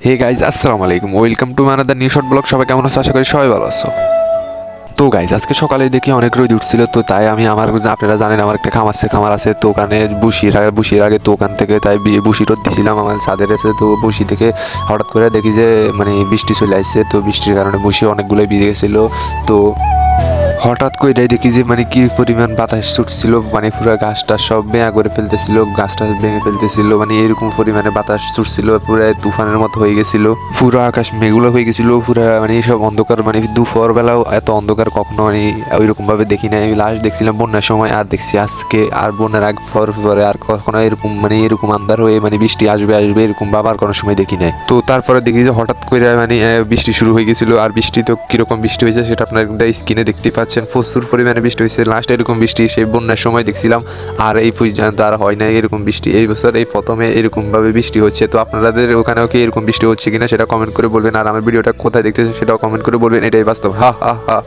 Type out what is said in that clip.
Hey guys, আসসালামু আলাইকুম, welcome to another new short blog. সবাই কেমন আছো? আশা করি সবাই ভালো আছো। তো গাইজ, আজকে সকালে দেখি অনেক রোদ উঠছিল, তো তাই আমি আপনারা জানেন আমার একটা খামার আছে, তো ওখানে বুসির আগে তো ওখান থেকে তাই বুসি রোদ দিছিলাম আমার ছাদের এসে। তো বুসি থেকে হঠাৎ করে দেখি যে মানে বৃষ্টি চলে আসছে, তো বৃষ্টির কারণে বুসি অনেকগুলোই ভিজে গেছিলো। তো হঠাৎ করে দেখি যে মানে কি পরিমাণ বাতাস ছুটছিল, মানে পুরো গাছটা সব বেয়া করে ফেলতেছিল, গাছটা ভেঙে ফেলতেছিল, মানে এরকম পরিমাণে বাতাস ছুটছিল, পুরো তুফানের মতো হয়ে গেছিল, পুরো আকাশ মেঘলা হয়ে গেছিল, পুরো মানে সব অন্ধকার, মানে দুপুর বেলাও এত অন্ধকার কখনো মানে ওইরকম ভাবে দেখি নাই। আমি লাস্ট দেখছিলাম বন্যার সময়, আর দেখছি আজকে, আর বন্যার আগ পরে আর কখনো এরকম মানে এরকম আন্ধার হয়ে মানে বৃষ্টি আসবে এরকম ভাবে আর কোনো সময় দেখি নাই। তো তারপরে দেখি যে হঠাৎ করে মানে বৃষ্টি শুরু হয়ে গেছিল, আর বৃষ্টি তো কিরকম বৃষ্টি হয়েছে সেটা আপনার স্ক্রিনে দেখতে পাচ্ছেন, প্রচুর পরিমাণে বৃষ্টি হয়েছে। লাস্ট এরকম বৃষ্টি সেই বন্যার সময় দেখছিলাম, আর এই পর্যন্ত আর হয় না এরকম বৃষ্টি। এই বছর এই প্রথমে এরকম ভাবে বৃষ্টি হচ্ছে। তো আপনাদের ওখানেও কি এরকম বৃষ্টি হচ্ছে কিনা সেটা কমেন্ট করে বলবেন, আর আমার ভিডিওটা কোথায় দেখতেছেন সেটাও কমেন্ট করে বলবেন। এটাই বাস্তব। হা হা হা।